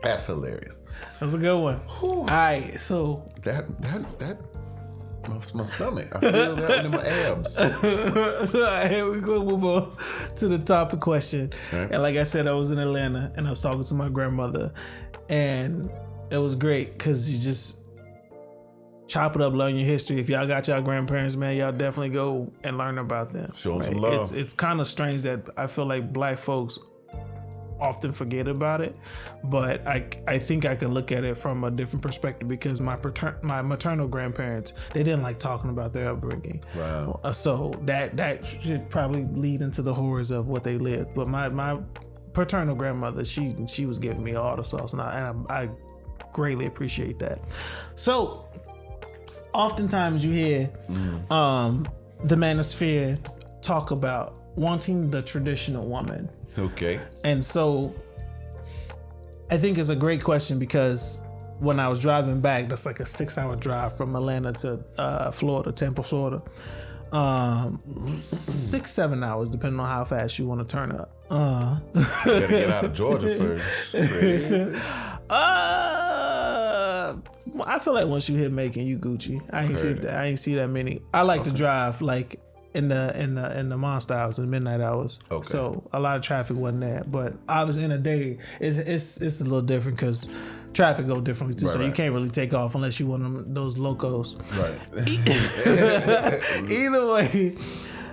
[SPEAKER 2] That's hilarious.
[SPEAKER 1] That's a good one. All right, so
[SPEAKER 2] that my stomach. I feel that in my abs.
[SPEAKER 1] All right, we're gonna move on to the topic question. Right. And like I said, I was in Atlanta and I was talking to my grandmother, and it was great because you just chop it up, learn your history. If y'all got y'all grandparents, man, y'all definitely go and learn about them.
[SPEAKER 2] Show them some love.
[SPEAKER 1] It's kind of strange that I feel like black folks often forget about it, but I think I could look at it from a different perspective because my maternal grandparents, they didn't like talking about their upbringing.
[SPEAKER 2] Wow.
[SPEAKER 1] So that should probably lead into the horrors of what they lived. But my paternal grandmother, she was giving me all the sauce, and I greatly appreciate that. So oftentimes you hear the manosphere talk about wanting the traditional woman.
[SPEAKER 2] Okay.
[SPEAKER 1] And so I think it's a great question because when I was driving back, that's like a 6-hour drive from Atlanta to Florida, Tampa, Florida. 6-7 hours, depending on how fast you want to turn up.
[SPEAKER 2] You gotta get out of Georgia first.
[SPEAKER 1] I feel like once you hit Macon, you Gucci. I ain't see that many. I like to drive like in the monster hours and midnight hours. Okay. So a lot of traffic wasn't there, but obviously in a day it's a little different because traffic go differently too. So you can't really take off unless you want those locos. Right. Either way,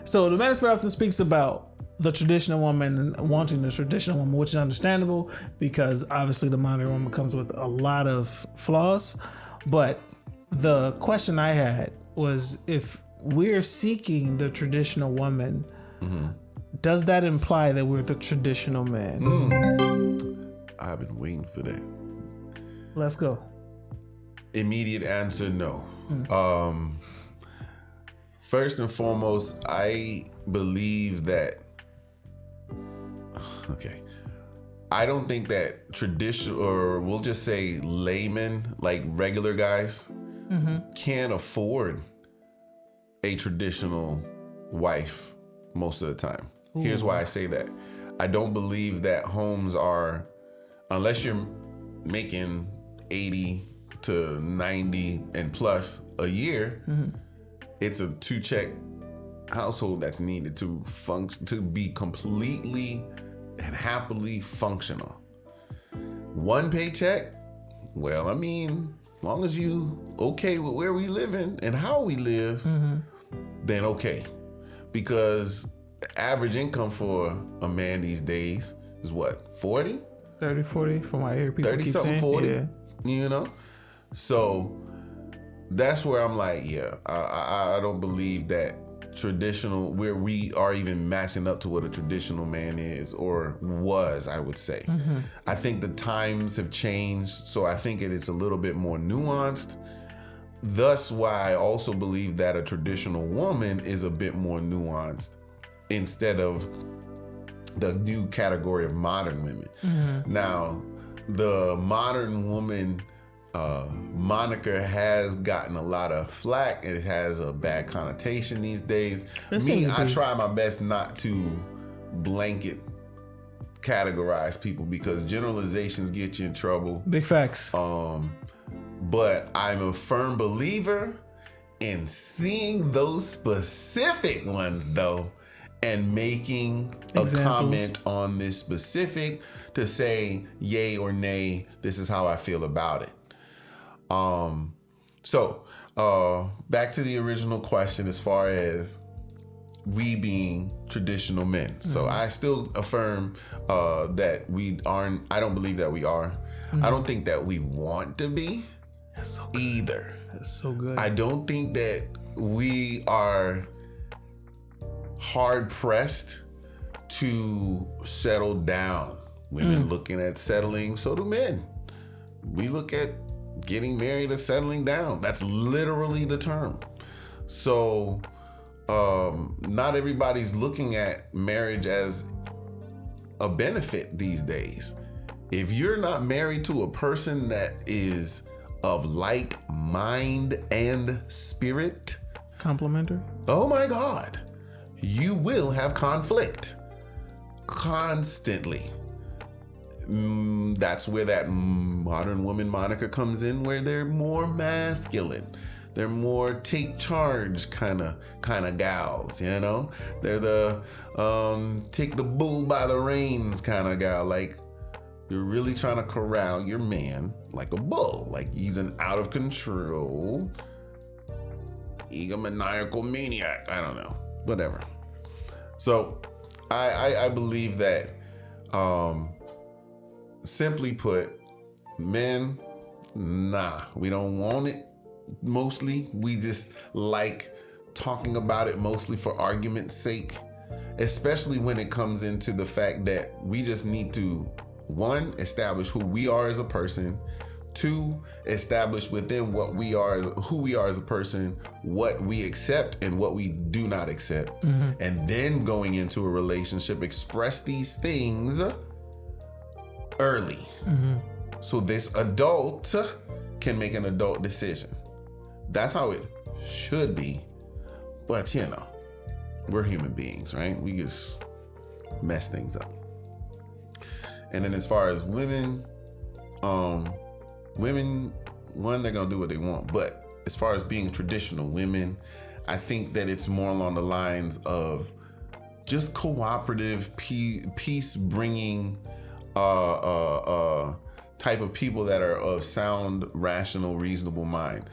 [SPEAKER 1] so the manosphere often speaks about the traditional woman and wanting the traditional woman, which is understandable because obviously the modern woman comes with a lot of flaws. But the question I had was, if we're seeking the traditional woman, does that imply that we're the traditional man?
[SPEAKER 2] I've been waiting for that.
[SPEAKER 1] Let's go.
[SPEAKER 2] Immediate answer, no. First and foremost, I believe that I don't think that traditional, or we'll just say laymen, like regular guys, can afford a traditional wife most of the time. Ooh. Here's why I say that. I don't believe that homes are, unless you're making 80 to 90 and plus a year, it's a 2-check household that's needed to function, to be completely and happily functional. 1 paycheck, well, I mean, as long as you okay with where we living and how we live, then okay. Because the average income for a man these days is what, 40?
[SPEAKER 1] 30, 40, from what I hear people
[SPEAKER 2] 30
[SPEAKER 1] keep
[SPEAKER 2] something,
[SPEAKER 1] saying.
[SPEAKER 2] 40,
[SPEAKER 1] yeah.
[SPEAKER 2] You know? So that's where I'm like, I don't believe that traditional, where we are even matching up to what a traditional man is or was, I would say. I think the times have changed, so I think it is a little bit more nuanced. Thus why I also believe that a traditional woman is a bit more nuanced instead of the new category of modern women. Now, the modern woman moniker has gotten a lot of flack. It has a bad connotation these days. I try my best not to blanket categorize people because generalizations get you in trouble.
[SPEAKER 1] Big facts.
[SPEAKER 2] But I'm a firm believer in seeing those specific ones though and making a comment on this specific to say yay or nay, this is how I feel about it. So back to the original question as far as we being traditional men. So I still affirm that we aren't, I don't believe that we are. I don't think that we want to be.
[SPEAKER 1] That's so good.
[SPEAKER 2] Either.
[SPEAKER 1] That's so good.
[SPEAKER 2] I don't think that we are hard pressed to settle down. Women looking at settling, so do men. We look at getting married or settling down. That's literally the term. So not everybody's looking at marriage as a benefit these days. If you're not married to a person that is of like mind and spirit,
[SPEAKER 1] complimentary,
[SPEAKER 2] oh my God, you will have conflict constantly. That's where that modern woman moniker comes in, where they're more masculine. They're more take charge kind of gals, you know? They're the take the bull by the reins kind of gal. Like, you're really trying to corral your man like a bull. Like he's an out of control egomaniacal maniac. I don't know. Whatever. So I believe that simply put, men, nah, we don't want it. Mostly, we just like talking about it mostly for argument's sake, especially when it comes into the fact that we just need to, one, establish who we are as a person, two, establish within what we are, who we are as a person, what we accept and what we do not accept. And then going into a relationship, express these things early. So this adult can make an adult decision. That's how it should be. But you know, we're human beings, right? We just mess things up. And then as far as women, one, they're gonna do what they want. But as far as being traditional women, I think that it's more along the lines of just cooperative, peace bringing type of people that are of sound, rational, reasonable mind.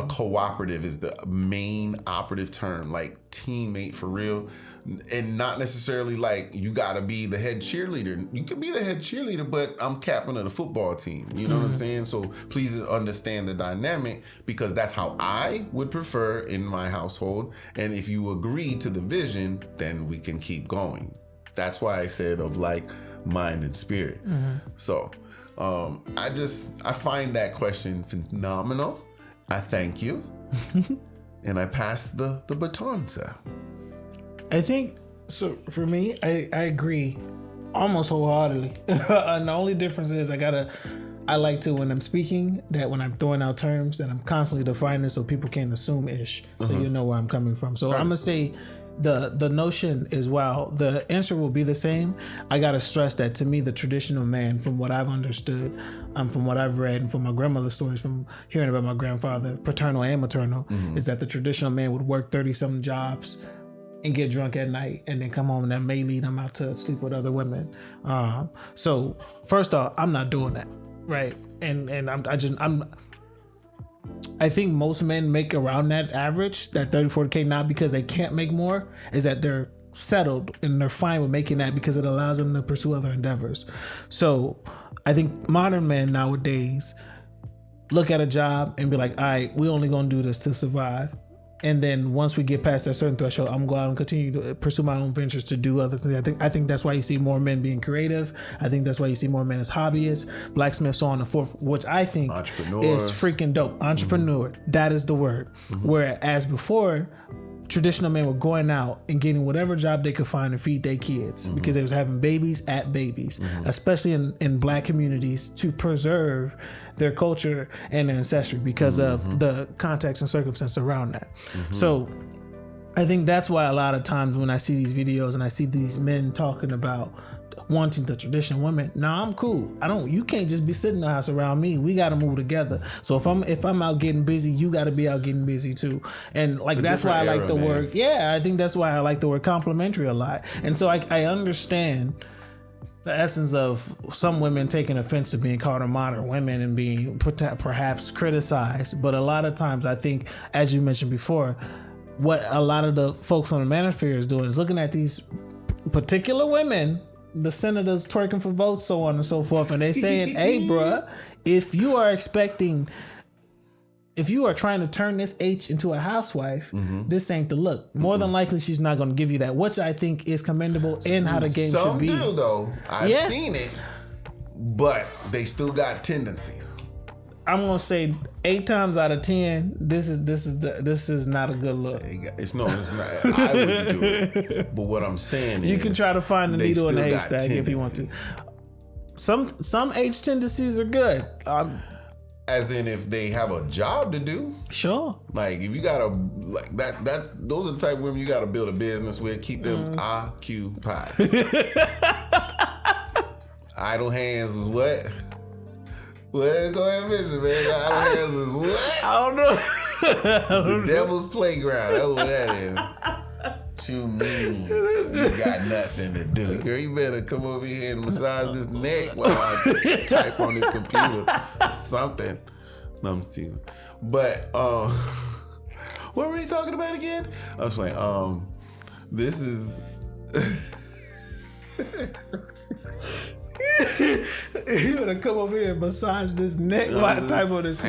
[SPEAKER 2] Cooperative is the main operative term, like teammate for real. And not necessarily like you gotta be the head cheerleader. You can be the head cheerleader, but I'm captain of the football team. You know what I'm saying? So please understand the dynamic, because that's how I would prefer in my household. And if you agree to the vision, then we can keep going. That's why I said of like mind and spirit. So I find that question phenomenal. I thank you. And I pass the baton, sir.
[SPEAKER 1] I think, so for me, I agree almost wholeheartedly. And the only difference is I like to, when I'm speaking, that when I'm throwing out terms, that I'm constantly defining so people can't assume ish. So you know where I'm coming from. So I'm going to say the notion is, while the answer will be the same, I got to stress that to me, the traditional man, from what I've understood, from what I've read, and from my grandmother's stories, from hearing about my grandfather, paternal and maternal, is that the traditional man would work 30-something jobs and get drunk at night and then come home, and that may lead him out to sleep with other women. So first off, I'm not doing that, right? And I think most men make around that average, that 30-40K, not because they can't make more, is that they're settled and they're fine with making that because it allows them to pursue other endeavors. So I think modern men nowadays look at a job and be like, all right, we only gonna do this to survive. And then once we get past that certain threshold, I'm going to go out and continue to pursue my own ventures to do other things. I think that's why you see more men being creative. I think that's why you see more men as hobbyists, blacksmiths, so on and forth, which I think is freaking dope. Entrepreneur, that is the word. Whereas before, traditional men were going out and getting whatever job they could find to feed their kids because they was having babies at babies, especially in black communities, to preserve their culture and their ancestry because of the context and circumstance around that. So I think that's why a lot of times when I see these videos and I see these men talking about wanting the traditional women, I'm cool. You can't just be sitting in the house around me. We got to move together. So if I'm out getting busy, you got to be out getting busy too. And like, that's why I like the word. Yeah, I think that's why I like the word complementary a lot. And so I understand the essence of some women taking offense to being called a modern women and being perhaps criticized. But a lot of times I think, as you mentioned before, what a lot of the folks on the manosphere is doing is looking at these particular women, the senators twerking for votes, so on and so forth, and they saying, hey, bruh, if you are trying to turn this H into a housewife, this ain't the look. More than likely, she's not going to give you that, which I think is commendable in how the game should be.
[SPEAKER 2] Some do, though. I've seen it, but they still got tendencies.
[SPEAKER 1] I'm gonna say 8 times out of 10, this is not a good look.
[SPEAKER 2] It's not. I wouldn't do it. But what I'm saying is,
[SPEAKER 1] you can try to find the needle in the haystack if you want to. Some H tendencies are good.
[SPEAKER 2] As in, if they have a job to do,
[SPEAKER 1] sure.
[SPEAKER 2] Like if you gotta like that's those are the type of women you gotta build a business with. Keep them occupied. Idle hands is what? Well, go ahead and visit, man. Idle hands is what?
[SPEAKER 1] I don't know.
[SPEAKER 2] The devil's playground. That's what that is. What you mean? You got nothing to do. Girl, you better come over here and massage this neck while I type on this computer. Something. No, I'm stealing. But what were we talking about again? I was playing. This is
[SPEAKER 1] You gonna come over here and massage this neck? What type of this?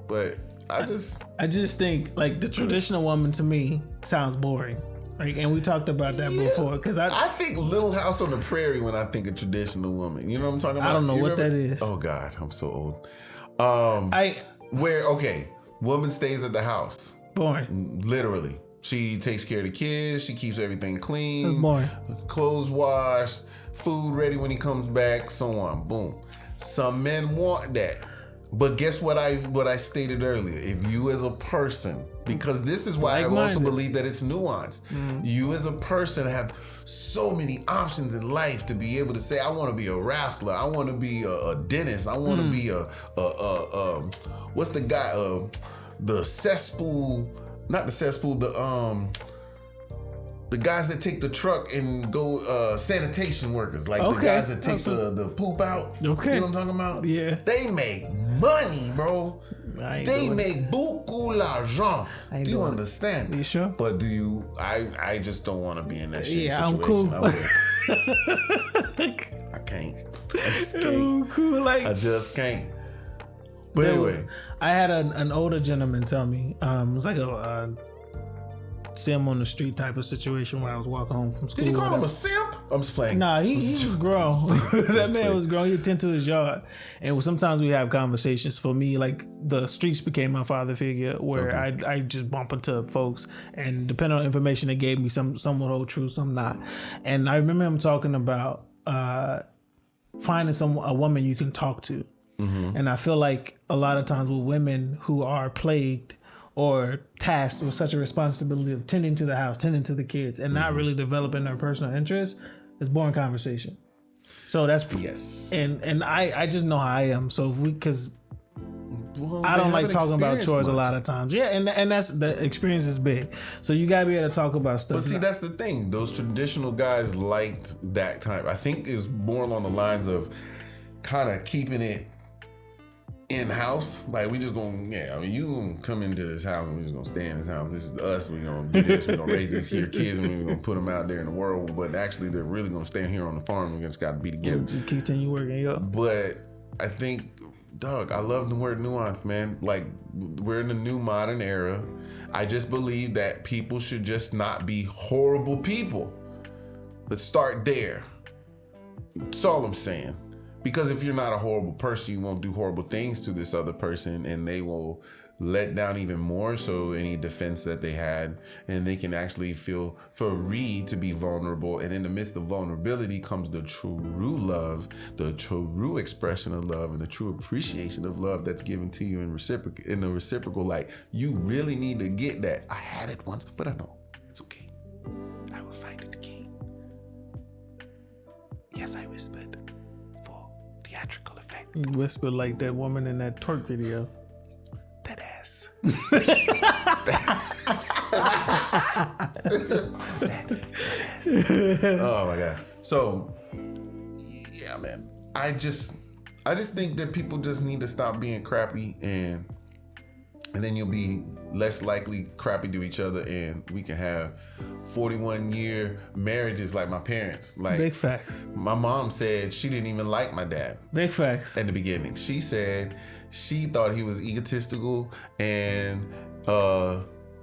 [SPEAKER 2] But I
[SPEAKER 1] just think like the traditional woman to me sounds boring. Like, and we talked about that before because I
[SPEAKER 2] think Little House on the Prairie when I think of traditional woman. You know what I'm talking about?
[SPEAKER 1] I don't know what that is.
[SPEAKER 2] Oh God, I'm so old. Woman stays at the house.
[SPEAKER 1] Boring.
[SPEAKER 2] Literally. She takes care of the kids. She keeps everything clean.
[SPEAKER 1] That's boring.
[SPEAKER 2] Clothes washed. Food ready when he comes back. So on. Boom. Some men want that. But guess what I stated earlier? If you as a person, because this is why I also believe that it's nuanced. You as a person have so many options in life to be able to say, I want to be a wrestler. I want to be a dentist. I want to be what's the guy? The cesspool, not the cesspool, the guys that take the truck and go sanitation workers, like the guys that take the poop out.
[SPEAKER 1] Okay.
[SPEAKER 2] You know what I'm talking about?
[SPEAKER 1] Yeah.
[SPEAKER 2] They make money, bro. They make beaucoup l'argent. Do you understand?
[SPEAKER 1] You sure?
[SPEAKER 2] But do you? I just don't want to be in that shit situation.
[SPEAKER 1] I'm cool.
[SPEAKER 2] I can't. I just can't.
[SPEAKER 1] Cool. Like
[SPEAKER 2] I just can't. But anyway,
[SPEAKER 1] I had an older gentleman tell me, it was like a Sim on the street type of situation where I was walking home from school.
[SPEAKER 2] Did you call him a simp? I'm just playing.
[SPEAKER 1] Nah, he was grown. That man was grown. He would tend to his yard. And sometimes we have conversations. For me, like the streets became my father figure where I just bump into folks and depending on information they gave me, some would hold true, some not. And I remember him talking about finding a woman you can talk to. Mm-hmm. And I feel like a lot of times with women who are plagued or tasked with such a responsibility of tending to the house, tending to the kids, and not really developing their personal interests, it's boring conversation. So that's
[SPEAKER 2] yes.
[SPEAKER 1] And I just know how I am. So because I don't like talking about chores a lot of times. Yeah, and that's the experience is big. So you gotta be able to talk about stuff.
[SPEAKER 2] But see, that's the thing. Those traditional guys liked that type. I think it's more along the lines of kind of keeping it in-house, like we just gonna, you gonna come into this house and we just gonna stay in this house. This is us. We're gonna do this. We're gonna raise these here kids and we're gonna put them out there in the world. But actually, they're really gonna stay here on the farm. We just got to be together.
[SPEAKER 1] Just continue working, yeah.
[SPEAKER 2] But I think, dog, I love the word nuance, man. Like we're in a new modern era. I just believe that people should just not be horrible people. Let's start there. That's all I'm saying. Because if you're not a horrible person, you won't do horrible things to this other person and they will let down even more so any defense that they had, and they can actually feel free to be vulnerable. And in the midst of vulnerability comes the true love, the true expression of love, and the true appreciation of love that's given to you in the reciprocal. Like, you really need to get that. I had it once, but I know it's okay. I will find it again. Yes, I whispered. Theatrical effect.
[SPEAKER 1] You whispered like that woman in that twerk video.
[SPEAKER 2] That ass. Oh my God. So, yeah, man. I just think that people just need to stop being crappy, and then you'll be less likely crappy to each other, and we can have 41-year marriages like my parents. Like,
[SPEAKER 1] big facts.
[SPEAKER 2] My mom said she didn't even like my dad.
[SPEAKER 1] Big facts.
[SPEAKER 2] In the beginning. She said she thought he was egotistical and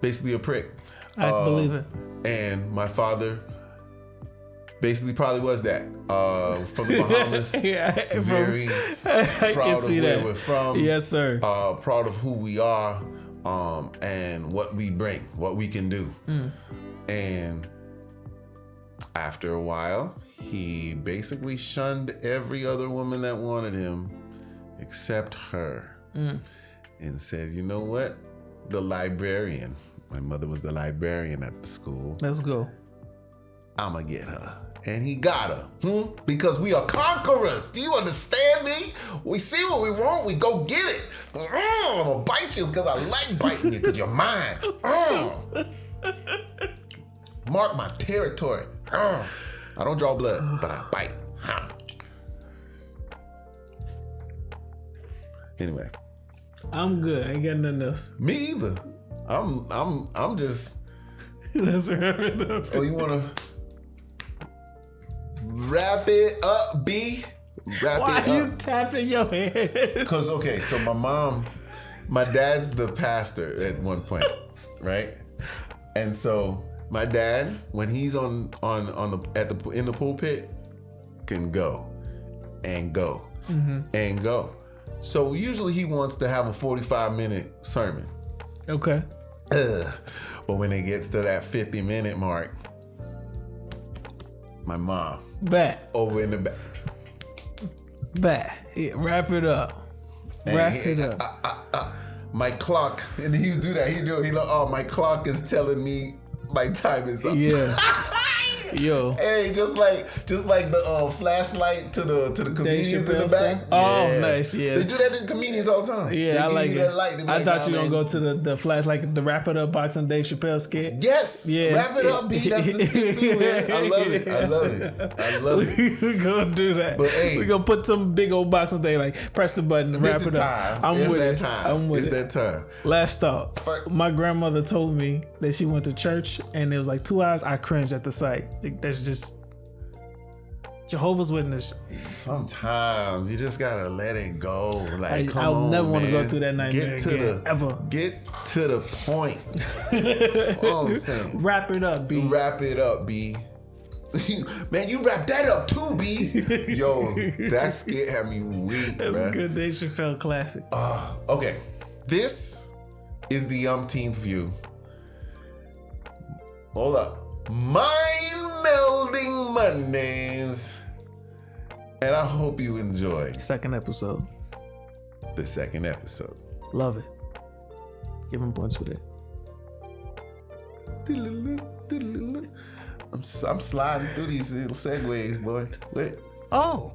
[SPEAKER 2] basically a prick.
[SPEAKER 1] I believe it.
[SPEAKER 2] And my father basically probably was that. From the Bahamas.
[SPEAKER 1] Yeah,
[SPEAKER 2] very proud of where we're from.
[SPEAKER 1] Yes, sir.
[SPEAKER 2] Proud of who we are, and what we bring, what we can do. And after a while, he basically shunned every other woman that wanted him except her. And said, you know what? The librarian. My mother was the librarian at the school.
[SPEAKER 1] Let's go.
[SPEAKER 2] I'm gonna get her. And he got her. Because we are conquerors. Do you understand me? We see what we want, we go get it. I'm gonna bite you because I like biting you because you're mine. Mark my territory. I don't draw blood, but I bite. Anyway.
[SPEAKER 1] I'm good. I ain't got nothing else.
[SPEAKER 2] Me either. I'm just.
[SPEAKER 1] That's right.
[SPEAKER 2] Oh, you wanna Wrap it up, B. Wrap
[SPEAKER 1] Why
[SPEAKER 2] it
[SPEAKER 1] are you
[SPEAKER 2] up.
[SPEAKER 1] tapping your head?
[SPEAKER 2] Cause okay, so my dad's the pastor at one point, right? And so my dad, when he's in the pulpit, can go and go and go. So usually he wants to have a 45-minute sermon.
[SPEAKER 1] Okay.
[SPEAKER 2] But when it gets to that 50-minute mark, my mom
[SPEAKER 1] Back.
[SPEAKER 2] over in the back.
[SPEAKER 1] Yeah, wrap it up. Wrap it up.
[SPEAKER 2] My clock, and he would do that. He like, oh, my clock is telling me my time is up.
[SPEAKER 1] Yeah. Yo.
[SPEAKER 2] Hey, just like the flashlight to the comedians in the back.
[SPEAKER 1] Stuff? Oh, nice, yeah.
[SPEAKER 2] They do that to comedians all the time.
[SPEAKER 1] Yeah,
[SPEAKER 2] they
[SPEAKER 1] I like
[SPEAKER 2] that
[SPEAKER 1] it.
[SPEAKER 2] light. They be
[SPEAKER 1] I
[SPEAKER 2] like,
[SPEAKER 1] thought you
[SPEAKER 2] nah,
[SPEAKER 1] were going
[SPEAKER 2] man.
[SPEAKER 1] to go to the flash, like the wrap it up box on Dave Chappelle skit.
[SPEAKER 2] Yes.
[SPEAKER 1] Yeah.
[SPEAKER 2] Wrap it up, B. That's the shit too, man. I love it.
[SPEAKER 1] We gonna do that.
[SPEAKER 2] But, hey,
[SPEAKER 1] we gonna put some big old box on there, like press the button, wrap it up. I'm with it. I'm with it.
[SPEAKER 2] It's that time.
[SPEAKER 1] Last thought. My grandmother told me that she went to church and it was like 2 hours. I cringed at the sight. Like, that's just Jehovah's Witness.
[SPEAKER 2] Sometimes you just gotta let it go. Like,
[SPEAKER 1] I'll never want to go through that nightmare again, ever.
[SPEAKER 2] Get to the point. That's all I'm saying.
[SPEAKER 1] Wrap it up, B.
[SPEAKER 2] Wrap it up, B. Man, you wrap that up too, B. Yo, that skit had me weak,
[SPEAKER 1] That's
[SPEAKER 2] bruh.
[SPEAKER 1] a good Dave Chappelle classic.
[SPEAKER 2] Okay, this is the umpteenth view. Hold up. Mind Melding Mondays. And I hope you enjoy
[SPEAKER 1] Second episode.
[SPEAKER 2] the second episode.
[SPEAKER 1] Love it. Give him points for that.
[SPEAKER 2] I'm sliding through these little segues, boy. Wait.
[SPEAKER 4] Oh,